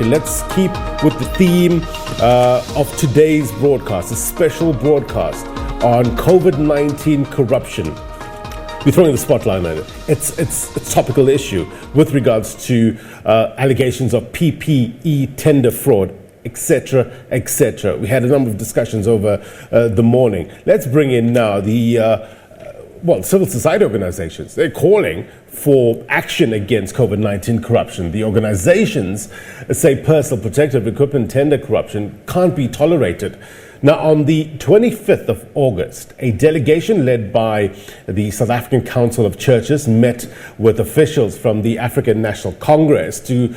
Let's keep with the theme of today's broadcast, a special broadcast on COVID-19 corruption. We're throwing the spotlight on it. It's a topical issue with regards to allegations of PPE tender fraud, etc., etc. We had a number of discussions over the morning. Let's bring in now the civil society organizations. They're calling for action against COVID-19 corruption. The organizations say personal protective equipment tender corruption can't be tolerated. Now, on the 25th of August, a delegation led by the South African Council of Churches met with officials from the African National Congress to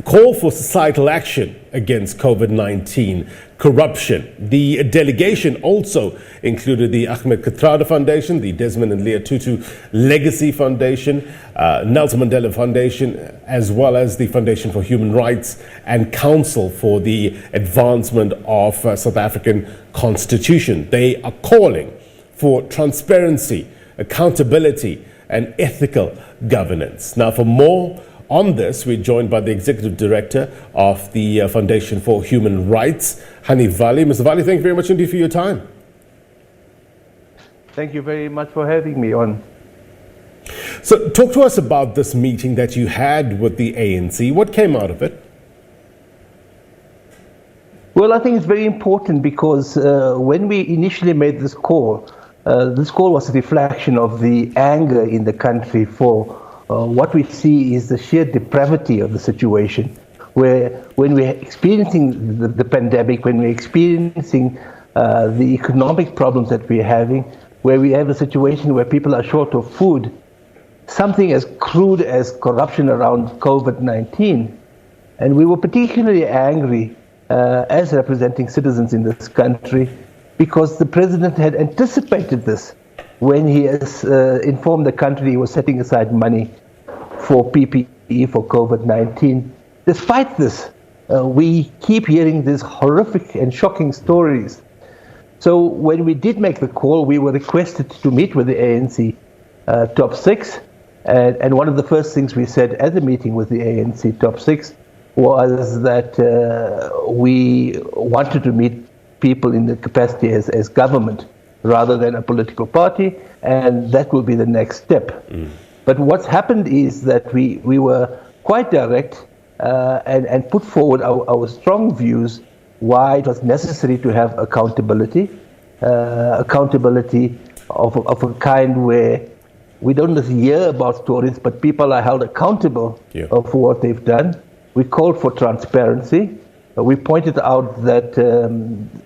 call for societal action against COVID-19 corruption. The delegation also included the Ahmed Kathrada Foundation, the Desmond and Leah Tutu Legacy Foundation, Nelson Mandela Foundation, as well as the Foundation for Human Rights and Council for the Advancement of South African Constitution. They are calling for transparency, accountability, and ethical governance. Now, for more on this, we're joined by the Executive Director of the Foundation for Human Rights, Hanif Vally. Mr. Vally, thank you very much indeed for your time. Thank you very much for having me on. So talk to us about this meeting that you had with the ANC. What came out of it? Well, I think it's very important because when we initially made this call was a reflection of the anger in the country for what we see is the sheer depravity of the situation, where when we're experiencing the pandemic, when we're experiencing the economic problems that we're having, where we have a situation where people are short of food, something as crude as corruption around COVID-19. And we were particularly angry as representing citizens in this country because the president had anticipated this when he has informed the country he was setting aside money for PPE for COVID-19. Despite this, we keep hearing these horrific and shocking stories. So when we did make the call, we were requested to meet with the ANC top six. And one of the first things we said at the meeting with the ANC top six was that we wanted to meet people in the capacity as government rather than a political party, and that will be the next step. But what's happened is that we were quite direct and put forward our strong views why it was necessary to have accountability of a kind where we don't just hear about stories, but people are held accountable for what they've done. We called for transparency. We pointed out that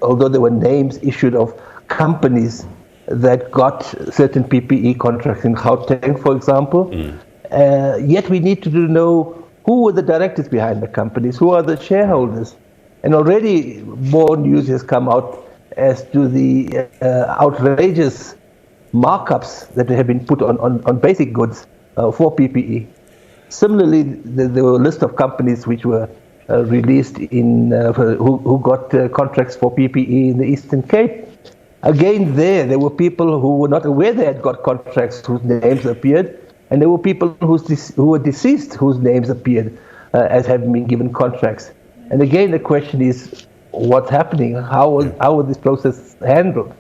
although there were names issued of companies that got certain PPE contracts in Gauteng, for example, yet we need to know who were the directors behind the companies, who are the shareholders. And already more news has come out as to the outrageous markups that have been put on basic goods for PPE. Similarly, there were a list of companies which were released who got contracts for PPE in the Eastern Cape. Again, there were people who were not aware they had got contracts whose names appeared, and there were people who were deceased whose names appeared as having been given contracts. And again, the question is, what's happening? How was this process handled?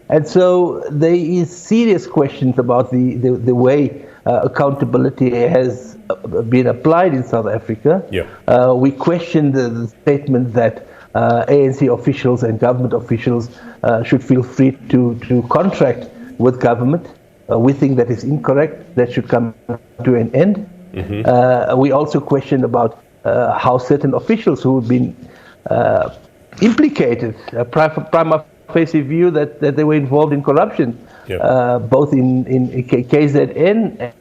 And so there is serious questions about the way accountability has been applied in South Africa. We question the statement that ANC officials and government officials should feel free to contract with government. We think that is incorrect. That should come to an end. We also question about how certain officials who have been implicated, prima facie view that they were involved in corruption, both in KZN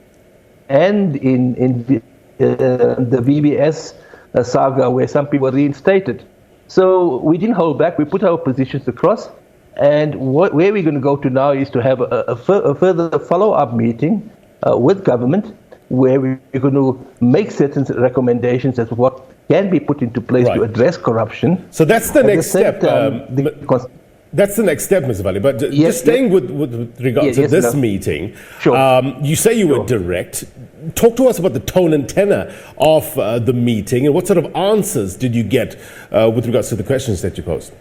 and in the VBS saga, where some people were reinstated. So we didn't hold back. We put our positions across. And where we're going to go to now is to have a further follow-up meeting with government, where we're going to make certain recommendations as to what can be put into place to address corruption. So that's the next step. That's the next step, Mr. Vally. But just staying with regard to this meeting, you say you were direct. Talk to us about the tone and tenor of the meeting, and what sort of answers did you get with regards to the questions that you posed?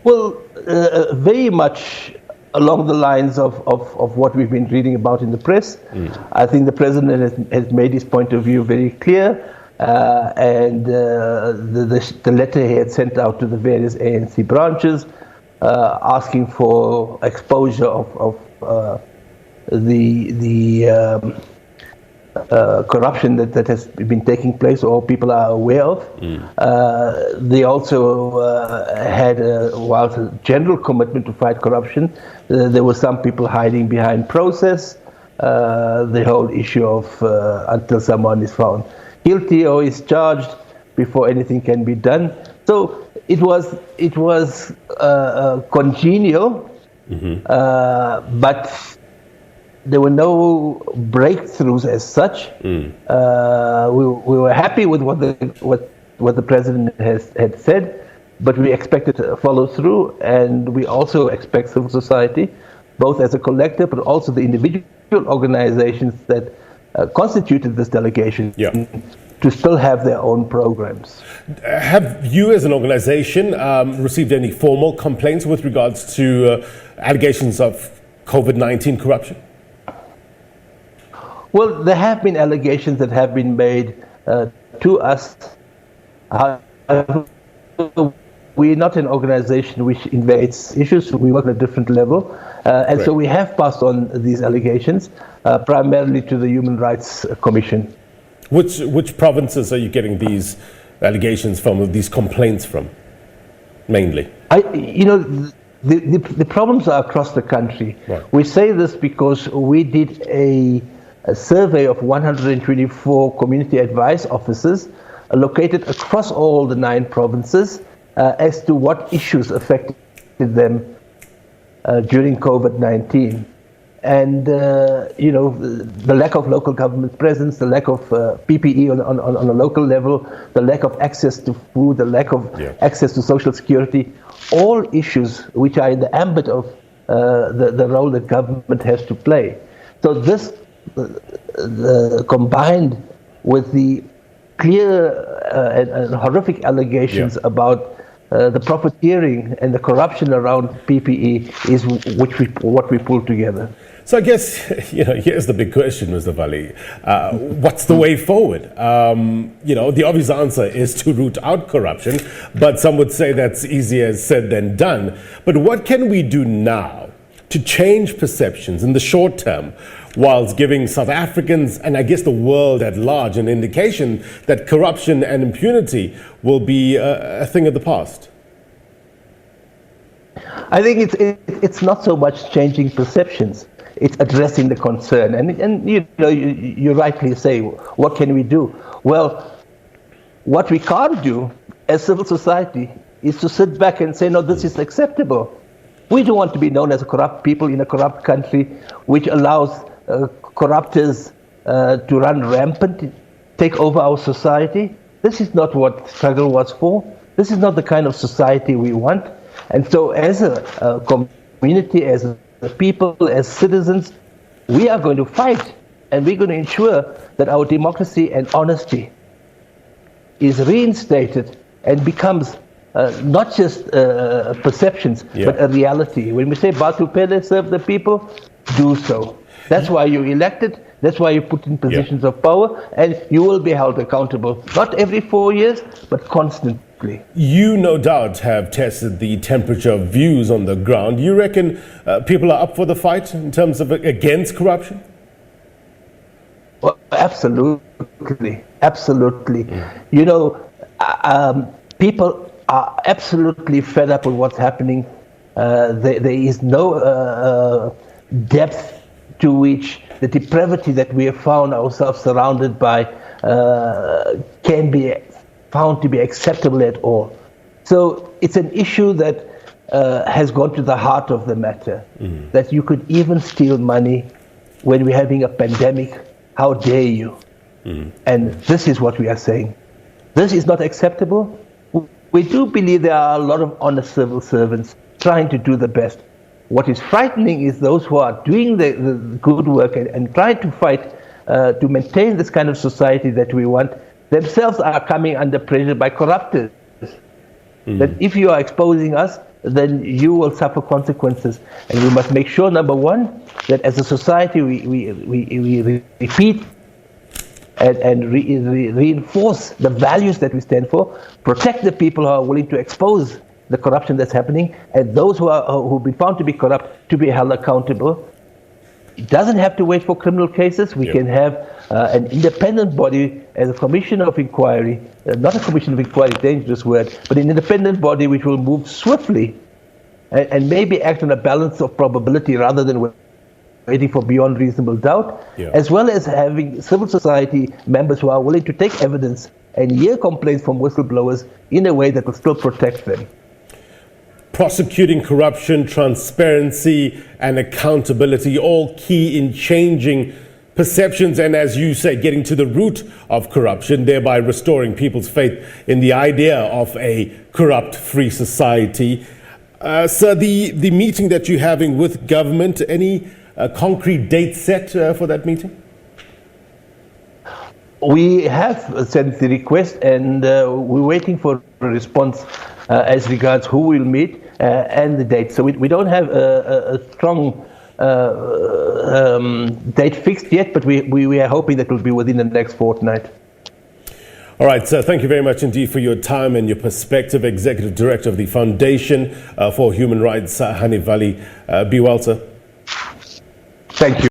Well, very much along the lines of what we've been reading about in the press. I think the president has made his point of view very clear. And the letter he had sent out to the various ANC branches, asking for exposure of the corruption that has been taking place, or people are aware of. They also had, whilst a general commitment to fight corruption, there were some people hiding behind process. The whole issue of until someone is found guilty or is charged before anything can be done. So it was congenial, but there were no breakthroughs as such. We were happy with what the president had said, but we expected a follow through, and we also expect civil society, both as a collective but also the individual organizations that constituted this delegation, to still have their own programs. Have you as an organization received any formal complaints with regards to allegations of COVID-19 corruption? Well, there have been allegations that have been made to us. We're not an organization which invades issues. We work on a different level. And so we have passed on these allegations, primarily to the Human Rights Commission. Which provinces are you getting these allegations from, or these complaints from, mainly? The problems are across the country. Right. We say this because we did a survey of 124 community advice officers located across all the 9 provinces as to what issues affected them during COVID-19. And, the lack of local government presence, the lack of PPE on a local level, the lack of access to food, the lack of access to social security, all issues which are in the ambit of the role that government has to play. So this, combined with the clear and horrific allegations about the profiteering and the corruption around PPE is what we pulled together. So I guess, here's the big question, Mr. Vally. What's the way forward? The obvious answer is to root out corruption, but some would say that's easier said than done. But what can we do now to change perceptions in the short term, whilst giving South Africans and I guess the world at large an indication that corruption and impunity will be a thing of the past? I think it's not so much changing perceptions. It's addressing the concern. And you rightly say, what can we do? Well, what we can't do as civil society is to sit back and say, no, this is acceptable. We don't want to be known as a corrupt people in a corrupt country, which allows corruptors to run rampant, take over our society. This is not what struggle was for. This is not the kind of society we want. And so as a community, as a people, as citizens, we are going to fight, and we're going to ensure that our democracy and honesty is reinstated and becomes not just perceptions, but a reality. When we say Batu Pele, serve the people, do so. That's why you're elected. That's why you're put in positions of power, and you will be held accountable, not every 4 years, but constantly. You no doubt have tested the temperature of views on the ground. You reckon people are up for the fight in terms of against corruption? Well, absolutely. People are absolutely fed up with what's happening. There is no depth to which the depravity that we have found ourselves surrounded by can be found to be acceptable at all. So it's an issue that has gone to the heart of the matter, that you could even steal money when we're having a pandemic. How dare you? And this is what we are saying. This is not acceptable. We do believe there are a lot of honest civil servants trying to do the best. What is frightening is those who are doing the good work and trying to fight to maintain this kind of society that we want, themselves are coming under pressure by corruptors. That if you are exposing us, then you will suffer consequences. And we must make sure, number one, that as a society we repeat and reinforce the values that we stand for, protect the people who are willing to expose the corruption that's happening, and those who've been found to be corrupt to be held accountable. It doesn't have to wait for criminal cases. We can have an independent body as a commission of inquiry, not a commission of inquiry, dangerous word, but an independent body which will move swiftly and maybe act on a balance of probability rather than waiting for beyond reasonable doubt, as well as having civil society members who are willing to take evidence and hear complaints from whistleblowers in a way that will still protect them. Prosecuting corruption, transparency, and accountability, all key in changing perceptions and, as you say, getting to the root of corruption, thereby restoring people's faith in the idea of a corrupt-free society. Sir, the meeting that you're having with government, any concrete date set for that meeting? We have sent the request, and we're waiting for a response as regards who will meet and the date. So we don't have a strong date fixed yet, but we are hoping that will be within the next fortnight. All right, sir, thank you very much indeed for your time and your perspective. Executive Director of the Foundation for Human Rights, Hanif Vally. Be well, sir. Thank you.